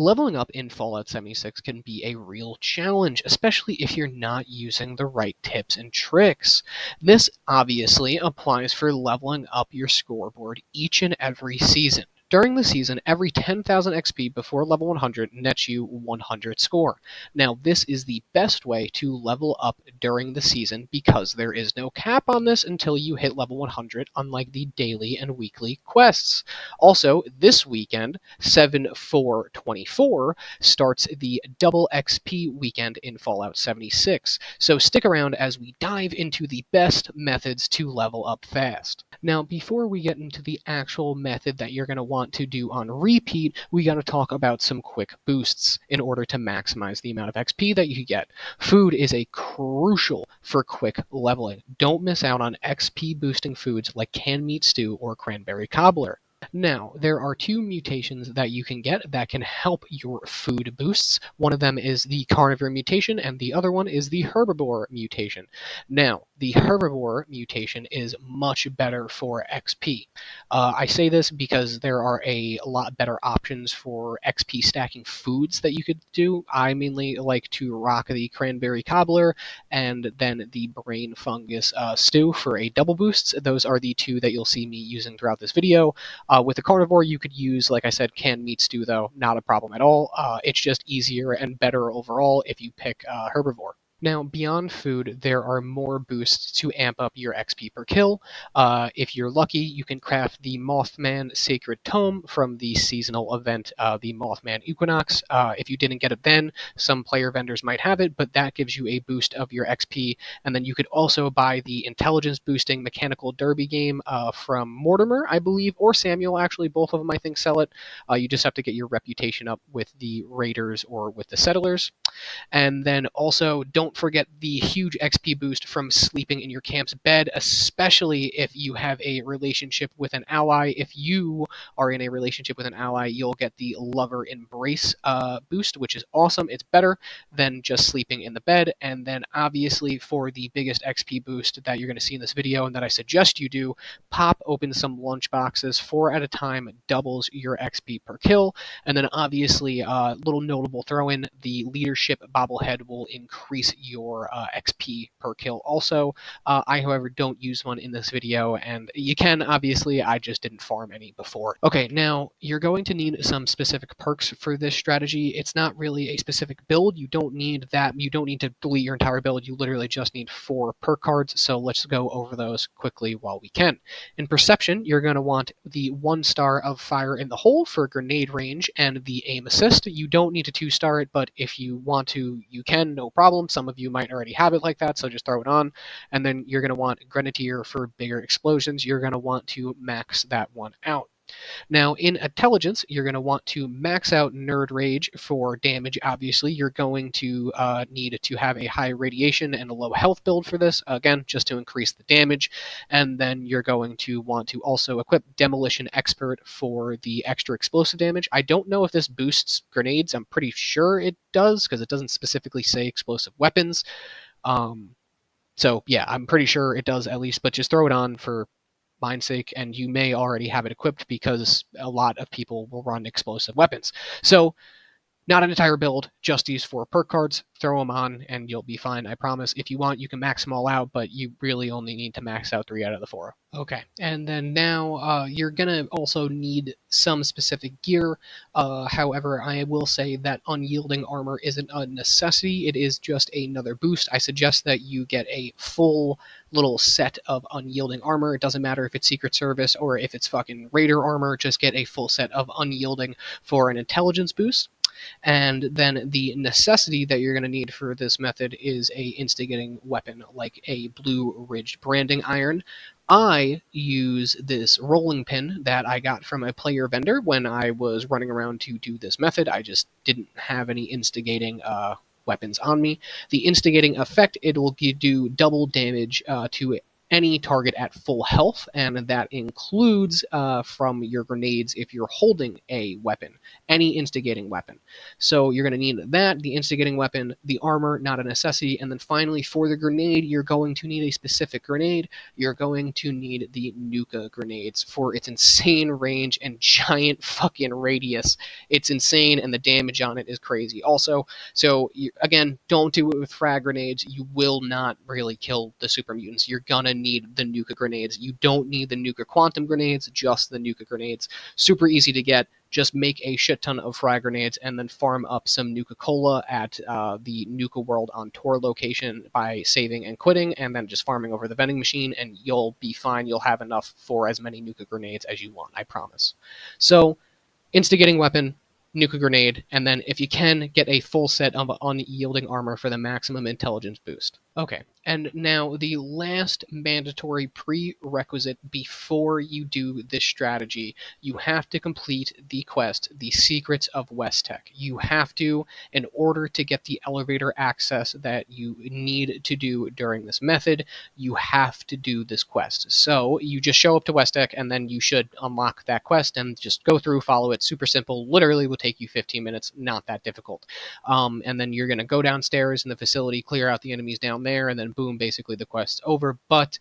Leveling up in Fallout 76 can be a real challenge, especially if you're not using the right tips and tricks. This obviously applies for leveling up your scoreboard each and every season. During the season, every 10,000 XP before level 100 nets you 100 score. Now, this is the best way to level up during the season because there is no cap on this until you hit level 100, unlike the daily and weekly quests. Also, this weekend, 7/4/24, starts the double XP weekend in Fallout 76, so stick around as we dive into the best methods to level up fast. Now, before we get into the actual method that you're going to want to do on repeat, we got to talk about some quick boosts in order to maximize the amount of XP that you get. Food is a crucial for quick leveling. Don't miss out on XP boosting foods like canned meat stew or cranberry cobbler. Now, there are two mutations that you can get that can help your food boosts. One of them is the carnivore mutation, and the other one is the herbivore mutation. Now, the herbivore mutation is much better for XP. I say this because there are a lot better options for XP stacking foods that you could do. I mainly like to rock the cranberry cobbler and then the brain fungus stew for a double boosts. Those are the two that you'll see me using throughout this video. With the carnivore, you could use, like I said, canned meat stew, though, not a problem at all. It's just easier and better overall if you pick herbivore. Now, beyond food, there are more boosts to amp up your XP per kill. If you're lucky, you can craft the Mothman Sacred Tome from the seasonal event, the Mothman Equinox. If you didn't get it then, some player vendors might have it, but that gives you a boost of your XP. And then you could also buy the intelligence boosting mechanical derby game from Mortimer, I believe, or Samuel, actually. Both of them, I think, sell it. You just have to get your reputation up with the Raiders or with the Settlers. And then also, don't forget the huge XP boost from sleeping in your camp's bed, especially if you have a relationship with an ally. If you are in a relationship with an ally, you'll get the Lover Embrace boost, which is awesome. It's better than just sleeping in the bed. And then, obviously, for the biggest XP boost that you're going to see in this video and that I suggest you do, pop open some lunch boxes. 4 at a time doubles your XP per kill. And then, obviously, little notable throw in, the leadership bobblehead will increase your XP per kill also. I, however, don't use one in this video, and you can, obviously, I just didn't farm any before. Okay, now, you're going to need some specific perks for this strategy. It's not really a specific build. You don't need that. You don't need to delete your entire build. You literally just need 4 perk cards, so let's go over those quickly while we can. In Perception, you're going to want the 1-star of Fire in the Hole for grenade range and the aim assist. You don't need to 2-star it, but if you want to, you can, no problem. Some of you might already have it like that, so just throw it on. And then you're going to want Grenadier for bigger explosions. You're going to want to max that one out. Now, in Intelligence, you're going to want to max out Nerd Rage for damage, obviously. You're going to need to have a high radiation and a low health build for this, again, just to increase the damage. And then you're going to want to also equip Demolition Expert for the extra explosive damage. I don't know if this boosts grenades. I'm pretty sure it does, because it doesn't specifically say explosive weapons. So, yeah, I'm pretty sure it does at least, but just throw it on for mine's sake, and you may already have it equipped because a lot of people will run explosive weapons. So, not an entire build, just these 4 perk cards. Throw them on, and you'll be fine, I promise. If you want, you can max them all out, but you really only need to max out 3 out of the 4. Okay, and then now you're going to also need some specific gear. However, I will say that unyielding armor isn't a necessity. It is just another boost. I suggest that you get a full little set of unyielding armor. It doesn't matter if it's Secret Service or if it's fucking Raider armor. Just get a full set of unyielding for an intelligence boost. And then the necessity that you're going to need for this method is a instigating weapon, like a blue ridged branding iron. I use this rolling pin that I got from a player vendor when I was running around to do this method. I just didn't have any instigating weapons on me. The instigating effect, it will do double damage to any target at full health, and that includes from your grenades if you're holding a weapon, any instigating weapon. So you're going to need that, the instigating weapon, the armor, not a necessity, and then finally for the grenade, you're going to need a specific grenade. You're going to need the Nuka grenades for its insane range and giant fucking radius. It's insane, and the damage on it is crazy. Also, so again, don't do it with frag grenades. You will not really kill the super mutants. You're gonna need the Nuka grenades. You don't need the Nuka quantum grenades, just the Nuka grenades. Super easy to get. Just make a shit ton of frag grenades and then farm up some Nuka Cola at the Nuka World on Tour location by saving and quitting, and then just farming over the vending machine, and you'll be fine. You'll have enough for as many Nuka grenades as you want, I promise. So, instigating weapon, Nuka grenade, and then if you can, get a full set of unyielding armor for the maximum intelligence boost. Okay, and now the last mandatory prerequisite before you do this strategy, you have to complete the quest, The Secrets of West Tek. You have to, in order to get the elevator access that you need to do during this method, you have to do this quest. So you just show up to West Tek, and then you should unlock that quest and just go through, follow it. Super simple. Literally will take you 15 minutes. Not that difficult. And then you're going to go downstairs in the facility, clear out the enemies down there, and then boom, basically the quest's over. But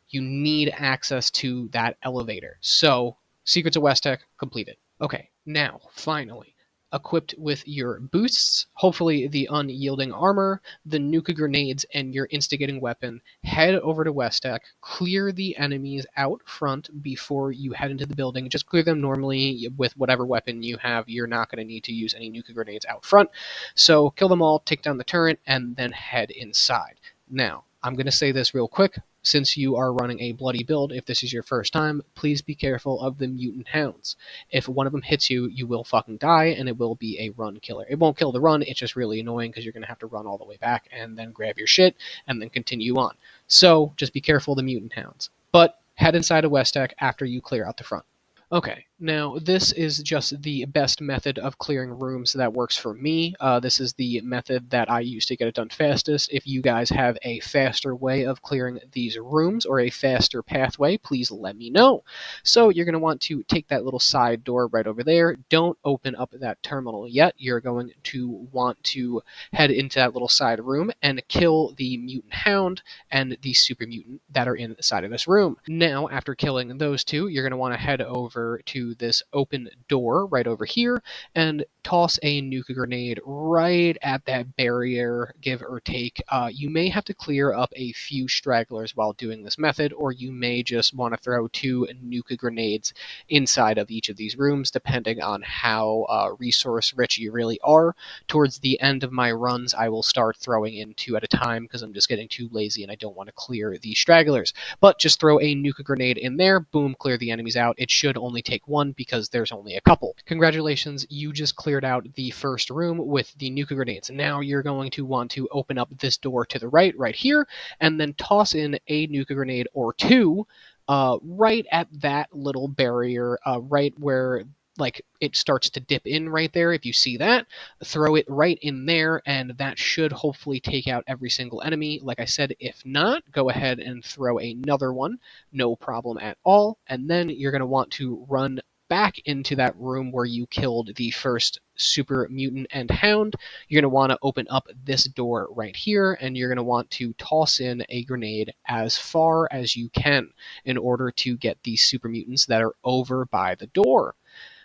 you need access to that elevator. So, Secrets of West Tek completed. Okay, now, finally, equipped with your boosts, hopefully the unyielding armor, the Nuka grenades, and your instigating weapon, head over to West Tek, clear the enemies out front before you head into the building. Just clear them normally with whatever weapon you have. You're not going to need to use any Nuka grenades out front. So kill them all, take down the turret, and then head inside. Now, I'm going to say this real quick. Since you are running a bloody build, if this is your first time, please be careful of the mutant hounds. If one of them hits you, you will fucking die, and it will be a run killer. It won't kill the run, it's just really annoying because you're going to have to run all the way back and then grab your shit and then continue on. So just be careful of the mutant hounds. But head inside of West Tek after you clear out the front. Okay, now this is just the best method of clearing rooms that works for me. This is the method that I use to get it done fastest. If you guys have a faster way of clearing these rooms or a faster pathway, please let me know. So you're going to want to take that little side door right over there. Don't open up that terminal yet. You're going to want to head into that little side room and kill the mutant hound and the super mutant that are inside of this room. Now, after killing those two, you're going to want to head over to this open door right over here and toss a Nuka grenade right at that barrier, give or take. You may have to clear up a few stragglers while doing this method, or you may just want to throw 2 Nuka grenades inside of each of these rooms, depending on how resource rich you really are. Towards the end of my runs, I will start throwing in 2 at a time because I'm just getting too lazy and I don't want to clear the stragglers. But just throw a Nuka grenade in there, boom, clear the enemies out. It should only take 1 because there's only a couple. Congratulations, you just cleared out the first room with the Nuka grenades. Now you're going to want to open up this door to the right here, and then toss in a Nuka grenade or 2 right at that little barrier, right where like it starts to dip in right there. If you see that, throw it right in there, and that should hopefully take out every single enemy. Like I said, if not, go ahead and throw another one, no problem at all. And then you're going to want to run back into that room where you killed the first super mutant and hound. You're going to want to open up this door right here, and you're going to want to toss in a grenade as far as you can in order to get these super mutants that are over by the door.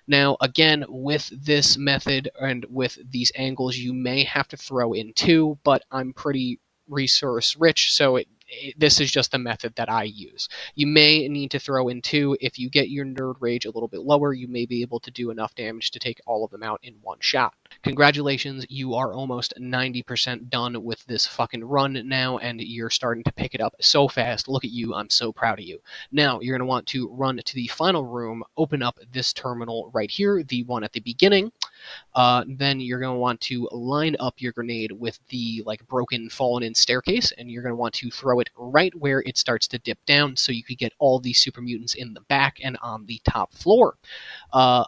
Now, again, with this method and with these angles, you may have to throw in 2, but I'm pretty resource rich, so this is just the method that I use. You may need to throw in 2. If you get your nerd rage a little bit lower, you may be able to do enough damage to take all of them out in one shot. Congratulations, you are almost 90% done with this fucking run now, and you're starting to pick it up so fast. Look at you, I'm so proud of you. Now, you're going to want to run to the final room, open up this terminal right here, the one at the beginning. Then you're going to want to line up your grenade with the broken, fallen in staircase, and you're going to want to throw it right where it starts to dip down so you could get all these super mutants in the back and on the top floor.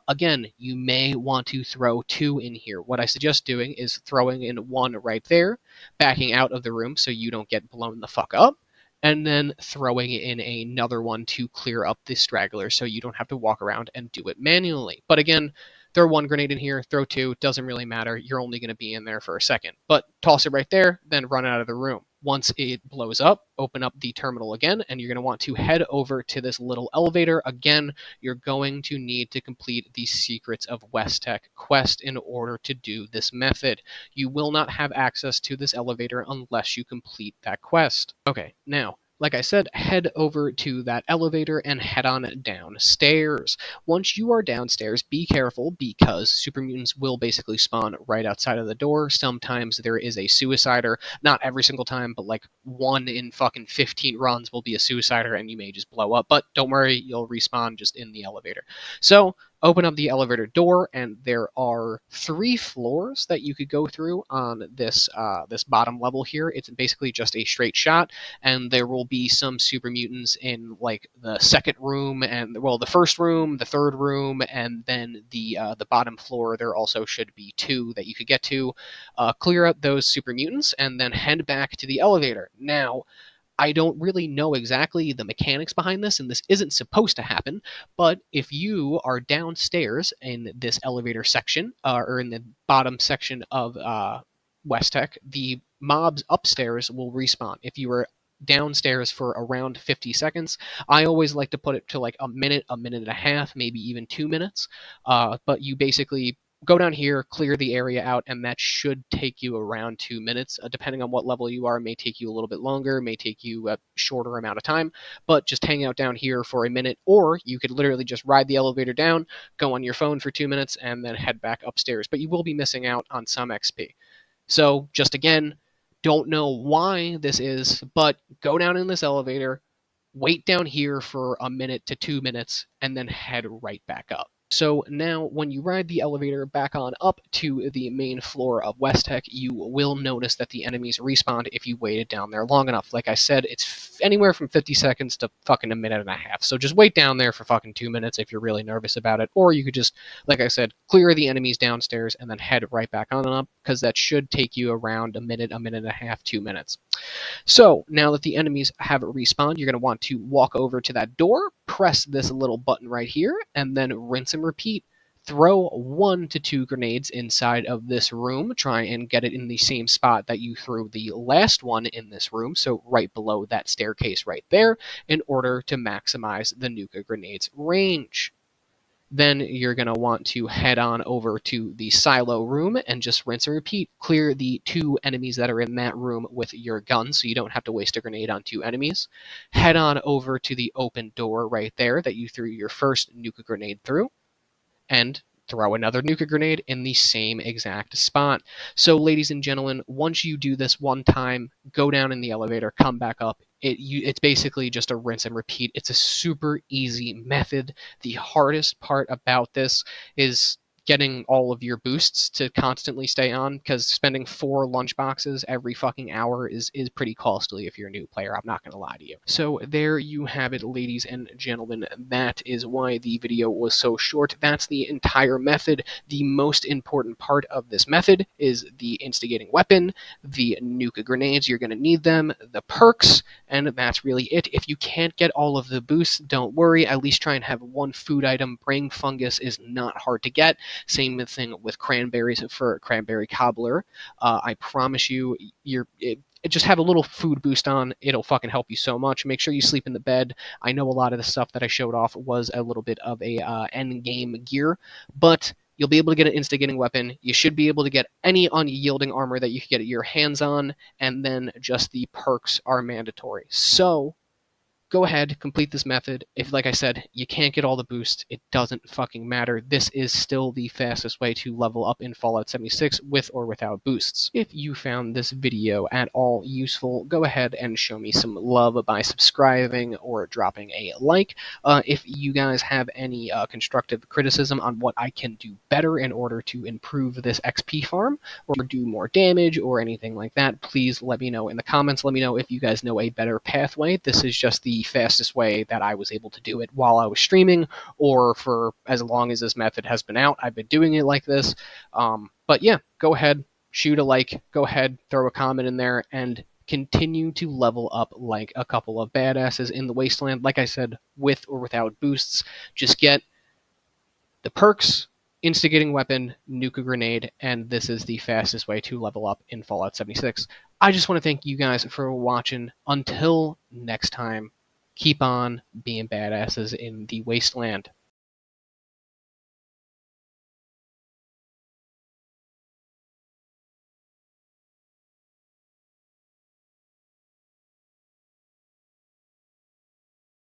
Again, you may want to throw 2 in here. What I suggest doing is throwing in 1 right there, backing out of the room so you don't get blown the fuck up, and then throwing in another one to clear up the straggler so you don't have to walk around and do it manually. But again, throw one grenade in here, throw two, doesn't really matter. You're only going to be in there for a second. But toss it right there, then run out of the room. Once it blows up, open up the terminal again, and you're going to want to head over to this little elevator. Again, you're going to need to complete the Secrets of West Tek quest in order to do this method. You will not have access to this elevator unless you complete that quest. Okay, now, like I said, head over to that elevator and head on downstairs. Once you are downstairs, be careful because super mutants will basically spawn right outside of the door. Sometimes there is a suicider. Not every single time, but like 1 in fucking 15 runs will be a suicider and you may just blow up. But don't worry, you'll respawn just in the elevator. So open up the elevator door, and there are 3 floors that you could go through on this this bottom level here. It's basically just a straight shot, and there will be some super mutants in like the second room, and well, the first room, the third room, and then the bottom floor. There also should be 2 that you could get to. Clear out those super mutants, and then head back to the elevator. Now, I don't really know exactly the mechanics behind this, and this isn't supposed to happen, but if you are downstairs in this elevator section, or in the bottom section of Westek, the mobs upstairs will respawn. If you are downstairs for around 50 seconds, I always like to put it to like a minute and a half, maybe even 2 minutes, but you basically go down here, clear the area out, and that should take you around 2 minutes. Depending on what level you are, it may take you a little bit longer, may take you a shorter amount of time, but just hang out down here for a minute, or you could literally just ride the elevator down, go on your phone for 2 minutes, and then head back upstairs. But you will be missing out on some XP. So just again, don't know why this is, but go down in this elevator, wait down here for a minute to 2 minutes, and then head right back up. So now when you ride the elevator back on up to the main floor of Westek, you will notice that the enemies respawn if you waited down there long enough. Like I said, it's anywhere from 50 seconds to fucking a minute and a half. So just wait down there for fucking 2 minutes if you're really nervous about it. Or you could just, like I said, clear the enemies downstairs and then head right back on up, because that should take you around a minute and a half, 2 minutes. So now that the enemies have respawned, you're going to want to walk over to that door, press this little button right here, and then rinse and repeat. Throw 1 to 2 grenades inside of this room. Try and get it in the same spot that you threw the last one in this room, so right below that staircase right there, in order to maximize the Nuka grenade's range. Then you're going to want to head on over to the silo room and just rinse and repeat. Clear the 2 enemies that are in that room with your gun, so you don't have to waste a grenade on 2 enemies. Head on over to the open door right there that you threw your first Nuka grenade through, and throw another Nuka grenade in the same exact spot. So, ladies and gentlemen, once you do this one time, go down in the elevator, come back up. It's basically just a rinse and repeat. It's a super easy method. The hardest part about this is getting all of your boosts to constantly stay on, because spending 4 lunch boxes every fucking hour is pretty costly if you're a new player. I'm not going to lie to you. So there you have it, ladies and gentlemen. That is why the video was so short. That's the entire method. The most important part of this method is the instigating weapon, the Nuka grenades, you're going to need them, the perks, and that's really it. If you can't get all of the boosts, don't worry. At least try and have 1 food item. Brain fungus is not hard to get. Same thing with cranberries for cranberry cobbler. I promise you, just have a little food boost on. It'll fucking help you so much. Make sure you sleep in the bed. I know a lot of the stuff that I showed off was a little bit of a end game gear, but you'll be able to get an instigating weapon. You should be able to get any unyielding armor that you can get your hands on, and then just the perks are mandatory. So go ahead, complete this method. If, like I said, you can't get all the boosts, it doesn't fucking matter. This is still the fastest way to level up in Fallout 76 with or without boosts. If you found this video at all useful, go ahead and show me some love by subscribing or dropping a like. If you guys have any constructive criticism on what I can do better in order to improve this XP farm, or do more damage, or anything like that, please let me know in the comments. Let me know if you guys know a better pathway. This is just the fastest way that I was able to do it while I was streaming, or for as long as this method has been out. I've been doing it like this. But yeah, go ahead, shoot a like, go ahead, throw a comment in there, and continue to level up like a couple of badasses in the Wasteland. Like I said, with or without boosts, just get the perks, instigating weapon, nuke a grenade, and this is the fastest way to level up in Fallout 76. I just want to thank you guys for watching. Until next time, keep on being badasses in the Wasteland.